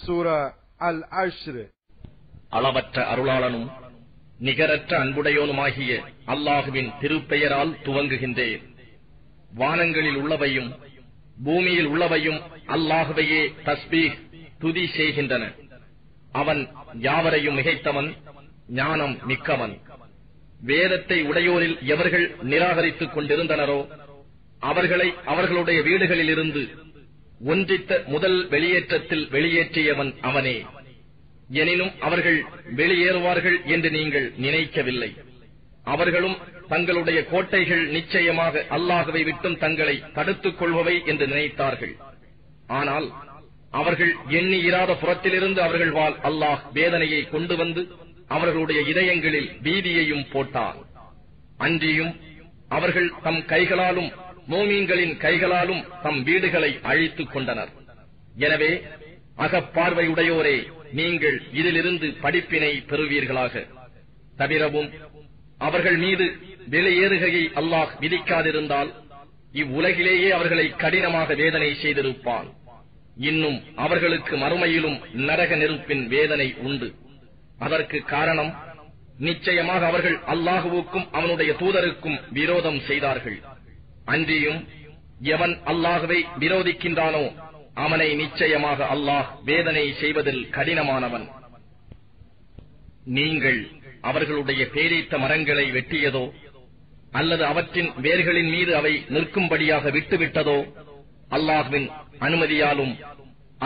சூரா அல் அஷ்ர். அளவற்ற அருளாளனும் நிகரற்ற அன்புடையோனுமாகிய அல்லாஹுவின் திருப்பெயரால் துவங்குகின்றேன். வானங்களில் உள்ளவையும் பூமியில் உள்ளவையும் அல்லாஹுவையே தஸ்பீஹ் துதி செய்கின்றன. அவன் யாவரையும் மிகைத்தவன், ஞானம் மிக்கவன். வேதத்தை உடையோரில் எவர்கள் நிராகரித்துக் கொண்டிருந்தனரோ அவர்களை அவர்களுடைய வீடுகளில் இருந்து ஒன்றித்த முதல் வெளியேற்றத்தில் வெளியேற்றியவன் அவனே. எனினும் அவர்கள் வெளியேறுவார்கள் என்று நீங்கள் நினைக்கவில்லை. அவர்களும் தங்களுடைய கோட்டைகள் நிச்சயமாக அல்லாஹுவை விட்டும் தங்களை தடுத்துக் கொள்பவை என்று நினைத்தார்கள். ஆனால் அவர்கள் எண்ணி இராத புறத்திலிருந்து அவர்கள் வாழ் அல்லாஹ் வேதனையை கொண்டு வந்து அவர்களுடைய இதயங்களில் பீதியையும் போட்டான். அன்றியும் அவர்கள் தம் கைகளாலும் மோமீன்களின் கைகளாலும் தம் வீடுகளை அழித்துக் கொண்டனர். எனவே அகப்பார்வையுடையோரே, நீங்கள் இதிலிருந்து படிப்பினை பெறுவீர்களாக. தவிரவும் அவர்கள் மீது வெளியேறுகையை அல்லாஹ் விதிக்காதிருந்தால் இவ்வுலகிலேயே அவர்களை கடினமாக வேதனை செய்திருப்பான். இன்னும் அவர்களுக்கு மறுமையிலும் நரக நெருப்பின் வேதனை உண்டு. அதற்கு காரணம், நிச்சயமாக அவர்கள் அல்லாஹுவுக்கும் அவனுடைய தூதருக்கும் விரோதம் செய்தார்கள். அன்றியும் எவன் அல்லாஹுவை விரோதிக்கின்றானோ அவனை நிச்சயமாக அல்லாஹ் வேதனை செய்வதில் கடினமானவன். நீங்கள் அவர்களுடைய பேரீத்த மரங்களை வெட்டியதோ அல்லது அவற்றின் வேர்களின் மீது அவை நிற்கும்படியாக விட்டுவிட்டதோ அல்லாஹ்வின் அனுமதியாலும்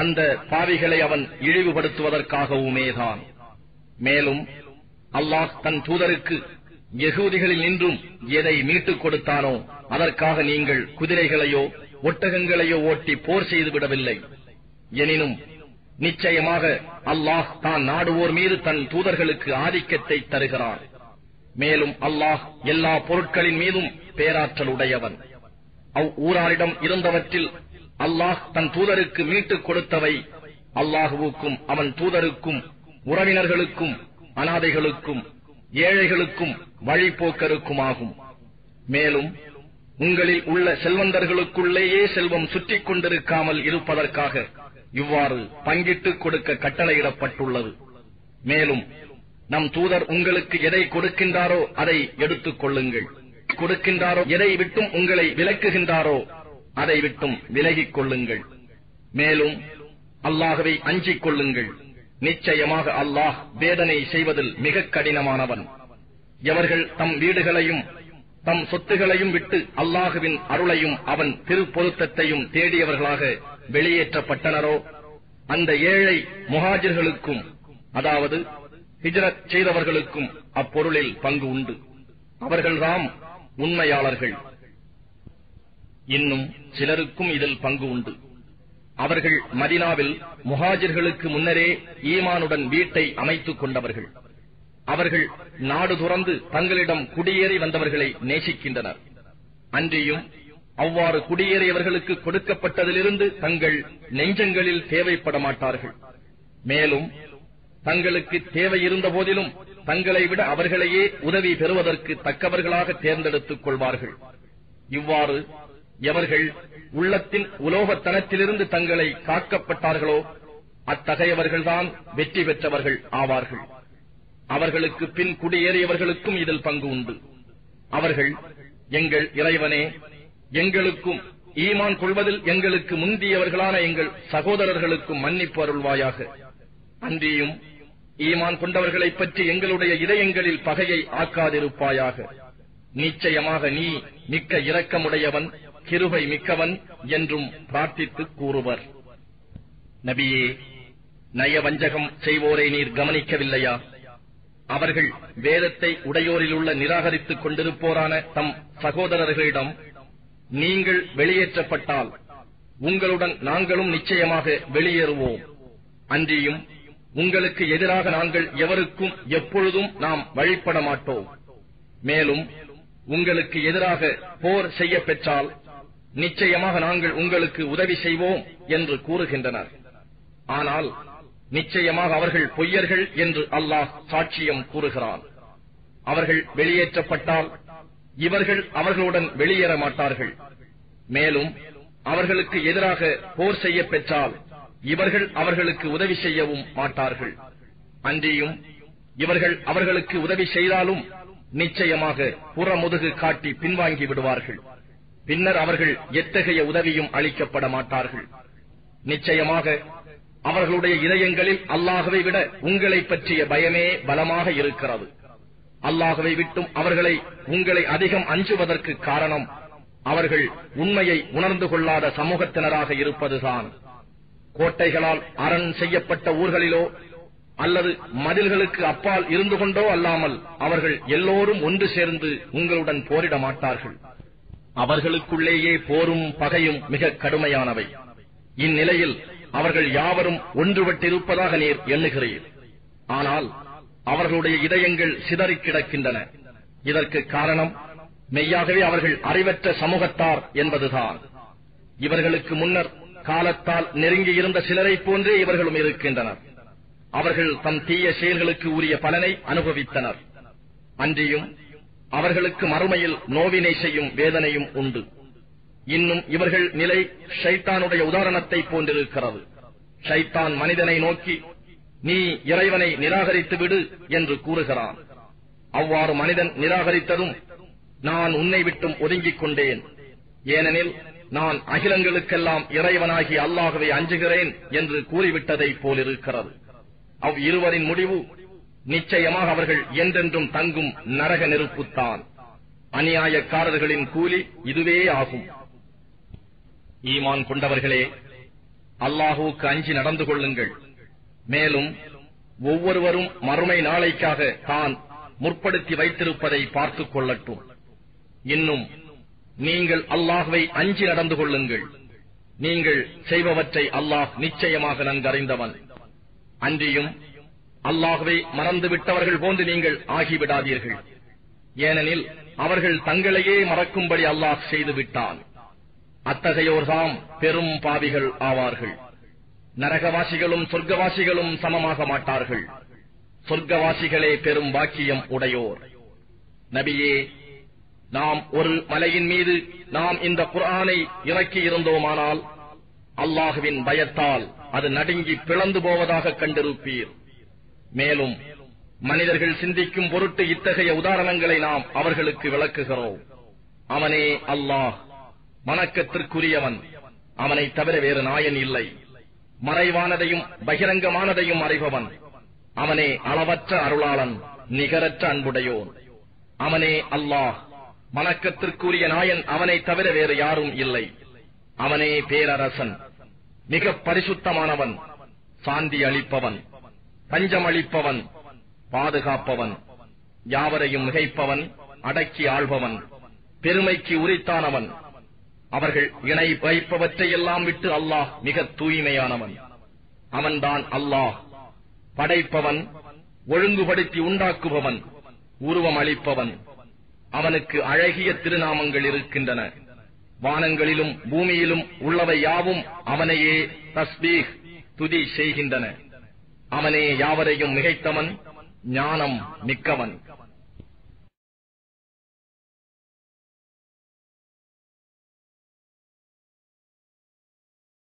அந்த பாவிகளை அவன் இழிவுபடுத்துவதற்காகவுமேதான். மேலும் அல்லாஹ் தன் தூதருக்கு யகூதிகளில் நின்றும் எதை மீட்டுக் கொடுத்தானோ அதற்காக நீங்கள் குதிரைகளையோ ஒட்டகங்களையோ ஓட்டி போர் செய்துவிடவில்லை. எனினும் நிச்சயமாக அல்லாஹ் தான் நாடுவோர் மீது தன் தூதர்களுக்கு ஆதிக்கத்தை தருகிறார். மேலும் அல்லாஹ் எல்லா பொருட்களின் மீதும் பேராற்றல் உடையவன். ஊராரிடம் இருந்தவற்றில் அல்லாஹ் தன் தூதருக்கு மீட்டுக் கொடுத்தவை அல்லாஹுவுக்கும் அவன் தூதருக்கும் உறவினர்களுக்கும் அனாதைகளுக்கும் ஏழைகளுக்கும் வழிபோக்கருக்குமாகும். மேலும் உங்களில் உள்ள செல்வந்தர்களுக்குள்ளேயே செல்வம் சுற்றிக் கொண்டிருக்காமல் இருப்பதற்காக இவ்வாறு பங்கிட்டுக் கொடுக்க கட்டளையிடப்பட்டுள்ளது. மேலும் நம் தூதர் உங்களுக்கு எதை கொடுக்கின்றாரோ அதை எடுத்துக் கொள்ளுங்கள். கொடுக்கின்றாரோ எதை விட்டும் உங்களை விலக்குகின்றாரோ அதை விட்டும் விலகிக் கொள்ளுங்கள். மேலும் அல்லாஹ்வை அஞ்சிக் கொள்ளுங்கள். நிச்சயமாக அல்லாஹ் வேதனை செய்வதில் மிக கடினமானவன். எவர்கள் தம் வீடுகளையும் தம் சொத்துகளையும் விட்டு அல்லாஹுவின் அருளையும் அவன் திருப்பொருத்தத்தையும் தேடியவர்களாக வெளியேற்றப்பட்டனரோ அந்த ஏழை முஹாஜிர்களுக்கும், அதாவது ஹிஜ்ரத் செய்தவர்களுக்கும் அப்பொருளில் பங்கு உண்டு. அவர்கள்தாம் உண்மையாளர்கள். இன்னும் சிலருக்கும் இதில் பங்கு உண்டு. அவர்கள் மதீனாவில் முஹாஜிர்களுக்கு முன்னரே ஈமானுடன் வீட்டை அமைத்துக் கொண்டவர்கள். அவர்கள் நாடு துறந்து தங்களிடம் குடியேறி வந்தவர்களை நேசிக்கின்றனர். அன்றியும் அவ்வாறு குடியேறியவர்களுக்கு கொடுக்கப்பட்டதிலிருந்து தங்கள் நெஞ்சங்களில் தேவைப்பட மாட்டார்கள். மேலும் தங்களுக்கு தேவையிருந்த போதிலும் தங்களை விட அவர்களையே உதவி பெறுவதற்கு தக்கவர்களாக தேர்ந்தெடுத்துக் கொள்வார்கள். இவ்வாறு எவர்கள் உள்ளத்தின் உலோகத்தனத்திலிருந்து தங்களை காக்கப்பட்டார்களோ அத்தகையவர்கள்தான் வெற்றி பெற்றவர்கள் ஆவார்கள். அவர்களுக்கு பின் குடியேறியவர்களுக்கும் இதில் பங்கு உண்டு. அவர்கள், எங்கள் இறைவனே, எங்களுக்கும் ஈமான் கொள்வதில் எங்களுக்கு முந்தியவர்களான எங்கள் சகோதரர்களுக்கும் மன்னிப்பு அருள்வாயாக. அன்றியும் ஈமான் கொண்டவர்களைப் பற்றி எங்களுடைய இதயங்களில் பகையை ஆக்காதிருப்பாயாக. நிச்சயமாக நீ மிக்க இரக்கமுடையவன், கிருபை மிக்கவன் என்றும் பிரார்த்தித்துக் கூறுவர். நபியே, நயவஞ்சகம் செய்வோரை நீர் கவனிக்கவில்லையா? அவர்கள் வேதத்தை உடையோரில் உள்ள நிராகரித்துக் கொண்டிருப்போரான தம் சகோதரர்களிடம், நீங்கள் வெளியேற்றப்பட்டால் உங்களுடன் நாங்களும் நிச்சயமாக வெளியேறுவோம். அன்றியும் உங்களுக்கு எதிராக நாங்கள் எவருக்கும் எப்பொழுதும் நாம் வழிபட மாட்டோம். மேலும் உங்களுக்கு எதிராக போர் செய்ய பெற்றால் நிச்சயமாக நாங்கள் உங்களுக்கு உதவி செய்வோம் என்று கூறுகின்றனர். ஆனால் நிச்சயமாக அவர்கள் பொய்யர்கள் என்று அல்லாஹ் சாட்சியம் கூறுகிறான். அவர்கள் வெளியேற்றப்பட்டால் இவர்கள் அவர்களுடன் வெளியேற மாட்டார்கள். மேலும் அவர்களுக்கு எதிராக போர் செய்ய பெற்றால் இவர்கள் அவர்களுக்கு உதவி செய்யவும் மாட்டார்கள். அன்றியும் இவர்கள் அவர்களுக்கு உதவி செய்தாலும் நிச்சயமாக புறமுதுகு காட்டி பின்வாங்கி விடுவார்கள். பின்னர் அவர்கள் எத்தகைய உதவியும் அளிக்கப்பட மாட்டார்கள். நிச்சயமாக அவர்களுடைய இதயங்களில் அல்லாஹ்வை விட உங்களை பற்றிய பயமே பலமாக இருக்கிறது. அல்லாஹ்வை விட்டும் உங்களை அதிகம் அஞ்சுவதற்கு காரணம் அவர்கள் உண்மையை உணர்ந்து கொள்ளாத சமூகத்தினராக இருப்பதுதான். கோட்டைகளால் அரண் செய்யப்பட்ட ஊர்களிலோ அல்லது மதில்களுக்கு அப்பால் இருந்து கொண்டோ அல்லாமல் அவர்கள் எல்லோரும் ஒன்று சேர்ந்து உங்களுடன் போரிட மாட்டார்கள். அவர்களுக்குள்ளேயே போரும் பகையும் மிக கடுமையானவை. இந்நிலையில் அவர்கள் யாவரும் ஒன்றுபட்டிருப்பதாக நீர் எண்ணுகிறீர். ஆனால் அவர்களுடைய இதயங்கள் சிதறிக் கிடக்கின்றன. இதற்கு காரணம் மெய்யாகவே அவர்கள் அறிவற்ற சமூகத்தார் என்பதுதான். இவர்களுக்கு முன்னர் காலத்தால் நெருங்கியிருந்த சிலரை போன்றே இவர்களும் இருக்கின்றனர். அவர்கள் தம் தீய செயல்களுக்கு உரிய பலனை அனுபவித்தனர். அன்றியும் அவர்களுக்கு மறுமையில் நோவினை செய்யும் வேதனையும் உண்டு. இன்னும் இவர்கள் நிலை ஷைத்தானுடைய உதாரணத்தை போன்றிருக்கிறது. ஷைத்தான் மனிதனை நோக்கி நீ இறைவனை நிராகரித்து விடு என்று கூறுகிறான். அவ்வாறு மனிதன் நிராகரித்ததும் நான் உன்னை விட்டும் ஒதுங்கிக் கொண்டேன், ஏனெனில் நான் அகிலங்களுக்கெல்லாம் இறைவனாகி அல்லாஹ்வை அஞ்சுகிறேன் என்று கூறிவிட்டதை போலிருக்கிறது. இருவரின் முடிவு நிச்சயமாக அவர்கள் என்றென்றும் தங்கும் நரக நெருப்புத்தான். அநியாயக்காரர்களின் கூலி இதுவே ஆகும். ஈமான் கொண்டவர்களே, அல்லாஹுவுக்கு அஞ்சி நடந்து கொள்ளுங்கள். மேலும் ஒவ்வொருவரும் மறுமை நாளைக்காக தான் முற்படுத்தி வைத்திருப்பதை பார்த்துக் கொள்ளட்டும். இன்னும் நீங்கள் அல்லாஹ்வை அஞ்சி நடந்து கொள்ளுங்கள். நீங்கள் செய்பவற்றை அல்லாஹ் நிச்சயமாக நன்கறிந்தவன். அன்றியும் அல்லாஹ்வை மறந்துவிட்டவர்கள் போன்று நீங்கள் ஆகிவிடாதீர்கள். ஏனெனில் அவர்கள் தங்களையே மறக்கும்படி அல்லாஹ் செய்துவிட்டான். அத்தகையோர்தாம் பெரும் பாவிகள் ஆவார்கள். நரகவாசிகளும் சொர்க்கவாசிகளும் சமமாக மாட்டார்கள். சொர்க்கவாசிகளே பெரும் பாக்கியம் உடையோர். நபியே, நாம் ஒரு மலையின் மீது நாம் இந்த குர்ஆனை இறக்கி இருந்தோமானால் அல்லாஹ்வின் பயத்தால் அது நடுங்கி பிளந்து போவதாக கண்டிருப்பீர். மேலும் மனிதர்கள் சிந்திக்கும் பொருட்டு இத்தகைய உதாரணங்களை நாம் அவர்களுக்கு விளக்குகிறோம். அவனே அல்லாஹ், வணக்கத்திற்குரியவன். அவனை தவிர வேறு நாயன் இல்லை. மறைவானதையும் பகிரங்கமானதையும் அறிபவன். அவனே அளவற்ற அருளாளன், நிகரற்ற அன்புடையோன். அவனே அல்லாஹ், வணக்கத்திற்குரிய நாயன். அவனை தவிர வேறு யாரும் இல்லை. அவனே பேரரசன், மிக பரிசுத்தமானவன், சாந்தி அளிப்பவன், பஞ்சமளிப்பவன், பாதுகாப்பவன், யாவரையும் மிகைப்பவன், அடக்கி ஆள்பவன், பெருமைக்கு உரித்தானவன். அவர்கள் இணை வைப்பவற்றையெல்லாம் விட்டு அல்லாஹ் மிக தூய்மையானவன். அவன்தான் அல்லாஹ், படைப்பவன், ஒழுங்குபடுத்தி உண்டாக்குபவன், உருவம் அளிப்பவன். அவனுக்கு அழகிய திருநாமங்கள் இருக்கின்றன. வானங்களிலும் பூமியிலும் உள்ளவை யாவும் அவனையே தஸ்பீஹ் துதி செய்கின்றன. அவனே யாவரையும் மிகைத்தவன், ஞானம் மிக்கவன்.